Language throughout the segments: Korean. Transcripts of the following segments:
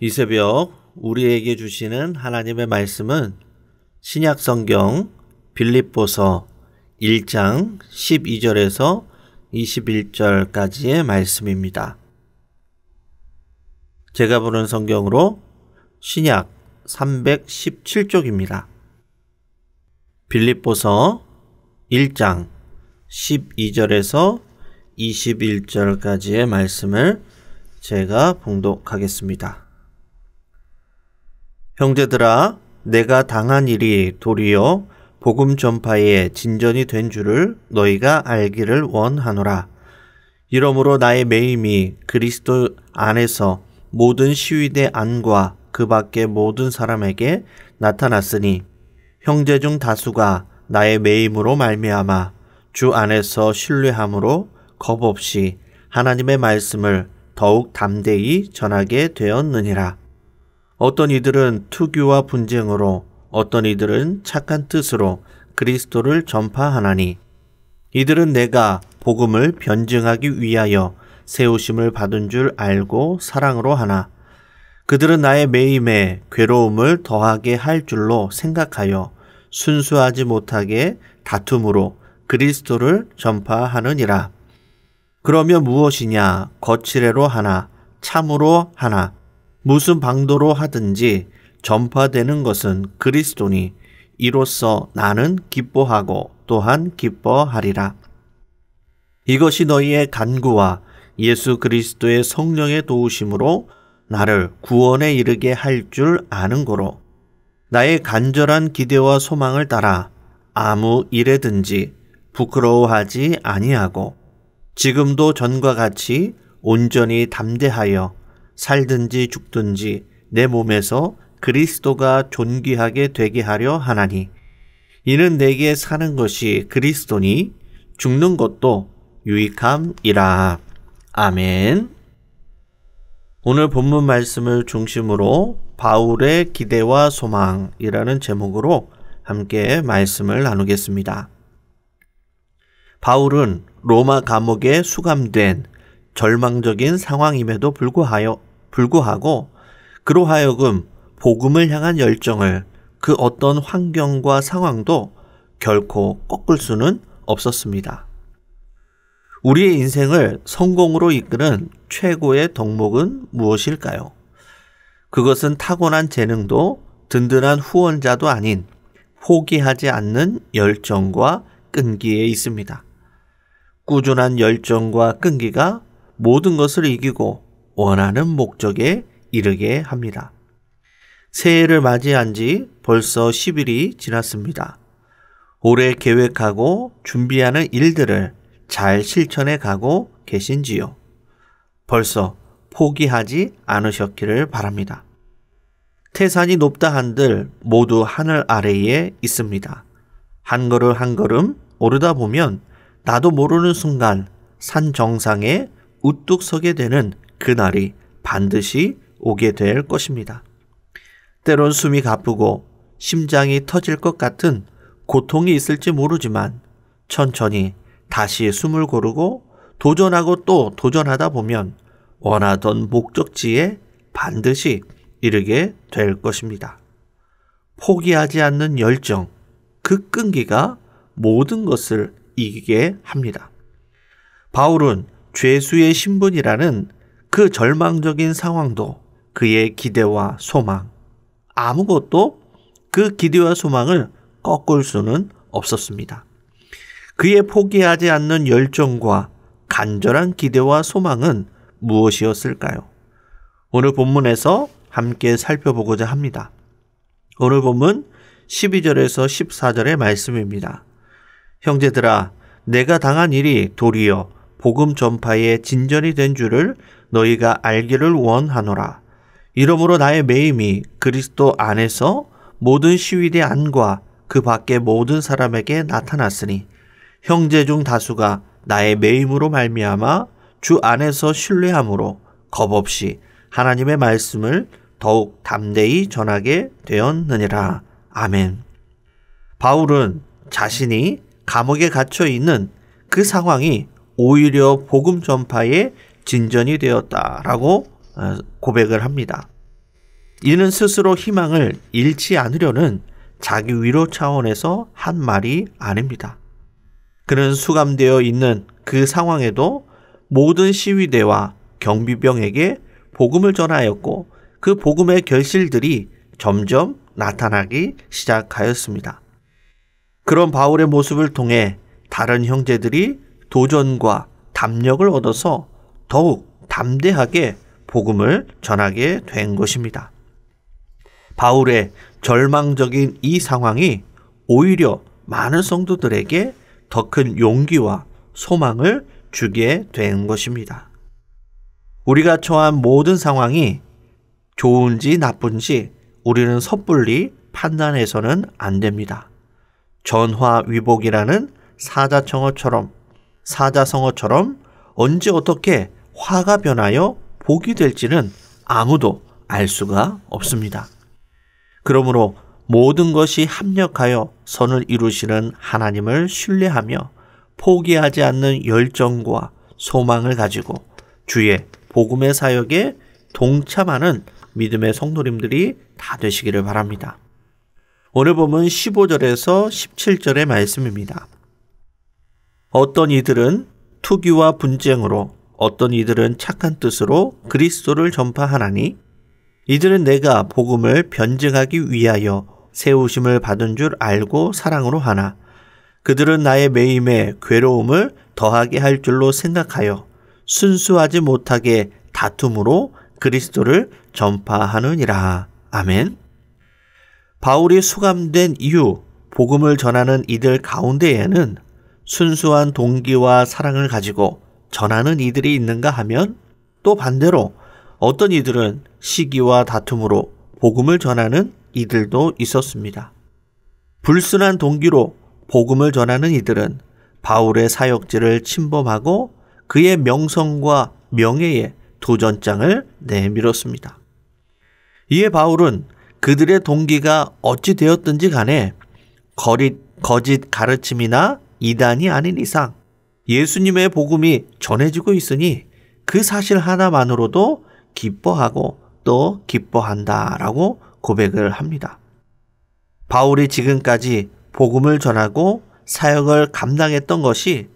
이 새벽 우리에게 주시는 하나님의 말씀은 신약성경 빌립보서 1장 12절에서 21절까지의 말씀입니다. 제가 보는 성경으로 신약 317쪽입니다. 빌립보서 1장 12절에서 21절까지의 말씀을 제가 봉독하겠습니다. 형제들아, 내가 당한 일이 도리어 복음 전파의 진전이 된 줄을 너희가 알기를 원하노라. 이러므로 나의 매임이 그리스도 안에서 모든 시위대 안과 그 밖의 모든 사람에게 나타났으니 형제 중 다수가 나의 매임으로 말미암아 주 안에서 신뢰함으로 겁없이 하나님의 말씀을 더욱 담대히 전하게 되었느니라. 어떤 이들은 투교와 분쟁으로, 어떤 이들은 착한 뜻으로 그리스도를 전파하나니, 이들은 내가 복음을 변증하기 위하여 세우심을 받은 줄 알고 사랑으로 하나, 그들은 나의 매임에 괴로움을 더하게 할 줄로 생각하여 순수하지 못하게 다툼으로 그리스도를 전파하느니라. 그러면 무엇이냐? 거칠애로 하나, 참으로 하나, 무슨 방도로 하든지 전파되는 것은 그리스도니 이로써 나는 기뻐하고 또한 기뻐하리라. 이것이 너희의 간구와 예수 그리스도의 성령의 도우심으로 나를 구원에 이르게 할 줄 아는 고로 나의 간절한 기대와 소망을 따라 아무 일에든지 부끄러워하지 아니하고 지금도 전과 같이 온전히 담대하여 살든지 죽든지 내 몸에서 그리스도가 존귀하게 되게 하려 하나니, 이는 내게 사는 것이 그리스도니 죽는 것도 유익함이라. 아멘. 오늘 본문 말씀을 중심으로 바울의 기대와 소망이라는 제목으로 함께 말씀을 나누겠습니다. 바울은 로마 감옥에 수감된 절망적인 상황임에도 불구하고 그로 하여금 복음을 향한 열정을 그 어떤 환경과 상황도 결코 꺾을 수는 없었습니다. 우리의 인생을 성공으로 이끄는 최고의 덕목은 무엇일까요? 그것은 타고난 재능도 든든한 후원자도 아닌 포기하지 않는 열정과 끈기에 있습니다. 꾸준한 열정과 끈기가 모든 것을 이기고 원하는 목적에 이르게 합니다. 새해를 맞이한 지 벌써 10일이 지났습니다. 올해 계획하고 준비하는 일들을 잘 실천해 가고 계신지요? 벌써 포기하지 않으셨기를 바랍니다. 태산이 높다 한들 모두 하늘 아래에 있습니다. 한 걸음 한 걸음 오르다 보면 나도 모르는 순간 산 정상에 우뚝 서게 되는 그날이 반드시 오게 될 것입니다. 때론 숨이 가쁘고 심장이 터질 것 같은 고통이 있을지 모르지만 천천히 다시 숨을 고르고 도전하고 또 도전하다 보면 원하던 목적지에 반드시 이르게 될 것입니다. 포기하지 않는 열정, 그 끈기가 모든 것을 이기게 합니다. 바울은 죄수의 신분이라는 그 절망적인 상황도 그의 기대와 소망, 아무것도 그 기대와 소망을 꺾을 수는 없었습니다. 그의 포기하지 않는 열정과 간절한 기대와 소망은 무엇이었을까요? 오늘 본문에서 함께 살펴보고자 합니다. 오늘 본문 12절에서 14절의 말씀입니다. 형제들아, 내가 당한 일이 도리어 복음 전파의 진전이 된 줄을 너희가 알기를 원하노라. 이러므로 나의 매임이 그리스도 안에서 모든 시위대 안과 그 밖의 모든 사람에게 나타났으니 형제 중 다수가 나의 매임으로 말미암아 주 안에서 신뢰함으로 겁없이 하나님의 말씀을 더욱 담대히 전하게 되었느니라. 아멘. 바울은 자신이 감옥에 갇혀 있는 그 상황이 오히려 복음 전파의 진전이 되었다라고 고백을 합니다. 이는 스스로 희망을 잃지 않으려는 자기 위로 차원에서 한 말이 아닙니다. 그는 수감되어 있는 그 상황에도 모든 시위대와 경비병에게 복음을 전하였고 그 복음의 결실들이 점점 나타나기 시작하였습니다. 그런 바울의 모습을 통해 다른 형제들이 도전과 담력을 얻어서 더욱 담대하게 복음을 전하게 된 것입니다. 바울의 절망적인 이 상황이 오히려 많은 성도들에게 더 큰 용기와 소망을 주게 된 것입니다. 우리가 처한 모든 상황이 좋은지 나쁜지 우리는 섣불리 판단해서는 안 됩니다. 전화위복이라는 사자성어처럼 언제 어떻게 화가 변하여 복이 될지는 아무도 알 수가 없습니다. 그러므로 모든 것이 합력하여 선을 이루시는 하나님을 신뢰하며 포기하지 않는 열정과 소망을 가지고 주의 복음의 사역에 동참하는 믿음의 성도님들이 다 되시기를 바랍니다. 오늘 본문 15절에서 17절의 말씀입니다. 어떤 이들은 투기와 분쟁으로, 어떤 이들은 착한 뜻으로 그리스도를 전파하나니 이들은 내가 복음을 변증하기 위하여 세우심을 받은 줄 알고 사랑으로 하나 그들은 나의 매임에 괴로움을 더하게 할 줄로 생각하여 순수하지 못하게 다툼으로 그리스도를 전파하느니라. 아멘. 바울이 수감된 이후 복음을 전하는 이들 가운데에는 순수한 동기와 사랑을 가지고 전하는 이들이 있는가 하면 또 반대로 어떤 이들은 시기와 다툼으로 복음을 전하는 이들도 있었습니다. 불순한 동기로 복음을 전하는 이들은 바울의 사역지를 침범하고 그의 명성과 명예에 도전장을 내밀었습니다. 이에 바울은 그들의 동기가 어찌 되었든지 간에 거짓 가르침이나 이단이 아닌 이상 예수님의 복음이 전해지고 있으니 그 사실 하나만으로도 기뻐하고 또 기뻐한다라고 고백을 합니다. 바울이 지금까지 복음을 전하고 사역을 감당했던 것이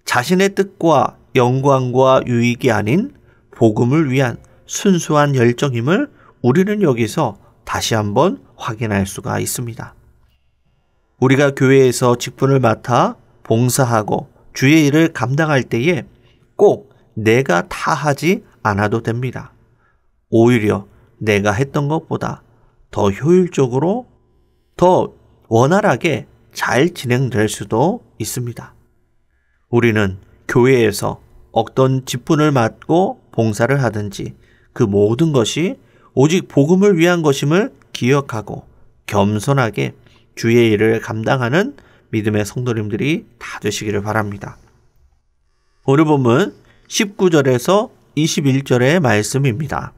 자신의 뜻과 영광과 유익이 아닌 복음을 위한 순수한 열정임을 우리는 여기서 다시 한번 확인할 수가 있습니다. 우리가 교회에서 직분을 맡아 봉사하고 주의 일을 감당할 때에 꼭 내가 다 하지 않아도 됩니다. 오히려 내가 했던 것보다 더 효율적으로, 더 원활하게 잘 진행될 수도 있습니다. 우리는 교회에서 어떤 직분을 맡고 봉사를 하든지 그 모든 것이 오직 복음을 위한 것임을 기억하고 겸손하게 주의 일을 감당하는 믿음의 성도님들이 다 되시기를 바랍니다. 오늘 본문 19절에서 21절의 말씀입니다.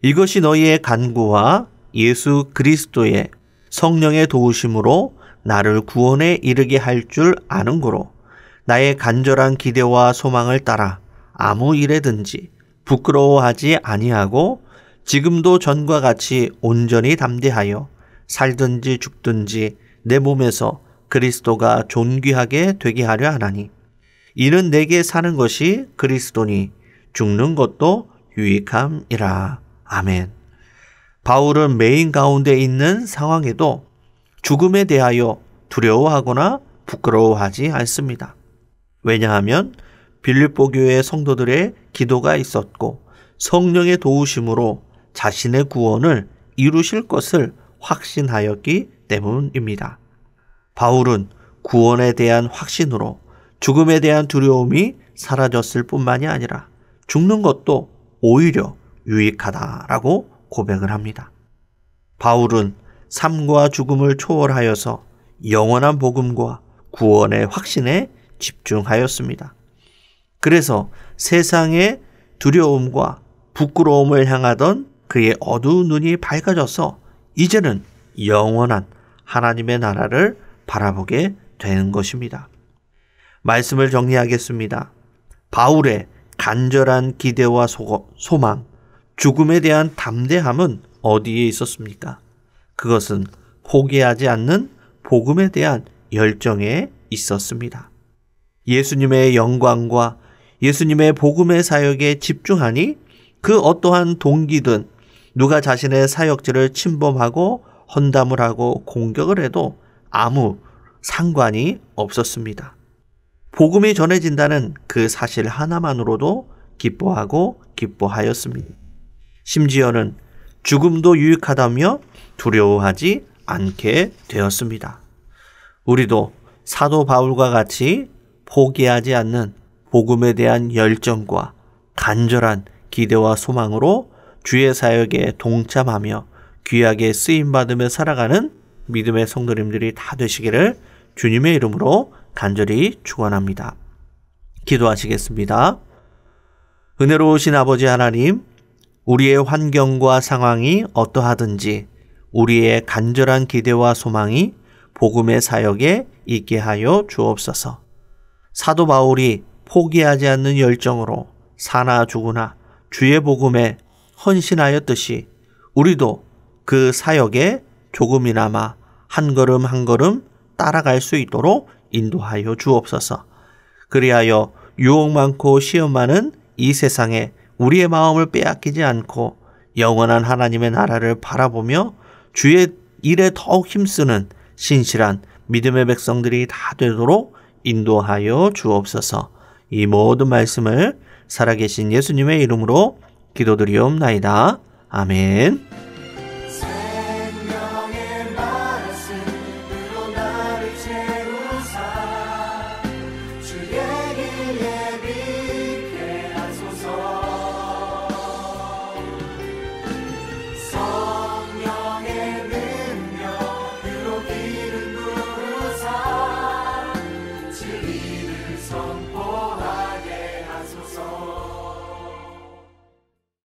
이것이 너희의 간구와 예수 그리스도의 성령의 도우심으로 나를 구원에 이르게 할 줄 아는 고로 나의 간절한 기대와 소망을 따라 아무 일에든지 부끄러워하지 아니하고 지금도 전과 같이 온전히 담대하여 살든지 죽든지 내 몸에서 그리스도가 존귀하게 되게 하려 하나니 이는 내게 사는 것이 그리스도니 죽는 것도 유익함이라. 아멘. 바울은 매인 가운데 있는 상황에도 죽음에 대하여 두려워하거나 부끄러워하지 않습니다. 왜냐하면 빌립보 교회 성도들의 기도가 있었고 성령의 도우심으로 자신의 구원을 이루실 것을 확신하였기 때문입니다. 바울은 구원에 대한 확신으로 죽음에 대한 두려움이 사라졌을 뿐만이 아니라 죽는 것도 오히려 유익하다라고 고백을 합니다. 바울은 삶과 죽음을 초월하여서 영원한 복음과 구원의 확신에 집중하였습니다. 그래서 세상의 두려움과 부끄러움을 향하던 그의 어두운 눈이 밝아져서 이제는 영원한 하나님의 나라를 바라보게 되는 것입니다. 말씀을 정리하겠습니다. 바울의 간절한 기대와 소망, 죽음에 대한 담대함은 어디에 있었습니까? 그것은 포기하지 않는 복음에 대한 열정에 있었습니다. 예수님의 영광과 예수님의 복음의 사역에 집중하니 그 어떠한 동기든 누가 자신의 사역지를 침범하고 헌담을 하고 공격을 해도 아무 상관이 없었습니다. 복음이 전해진다는 그 사실 하나만으로도 기뻐하고 기뻐하였습니다. 심지어는 죽음도 유익하다며 두려워하지 않게 되었습니다. 우리도 사도 바울과 같이 포기하지 않는 복음에 대한 열정과 간절한 기대와 소망으로 주의 사역에 동참하며 귀하게 쓰임받으며 살아가는 믿음의 성도님들이 다 되시기를 주님의 이름으로 간절히 축원합니다. 기도하시겠습니다. 은혜로우신 아버지 하나님, 우리의 환경과 상황이 어떠하든지 우리의 간절한 기대와 소망이 복음의 사역에 있게 하여 주옵소서. 사도 바울이 포기하지 않는 열정으로 사나 죽으나 주의 복음에 헌신하였듯이 우리도 그 사역에 조금이나마 한 걸음 한 걸음 따라갈 수 있도록 인도하여 주옵소서. 그리하여 유혹 많고 시험 많은 이 세상에 우리의 마음을 빼앗기지 않고 영원한 하나님의 나라를 바라보며 주의 일에 더욱 힘쓰는 신실한 믿음의 백성들이 다 되도록 인도하여 주옵소서. 이 모든 말씀을 살아계신 예수님의 이름으로 기도드리옵나이다. 아멘.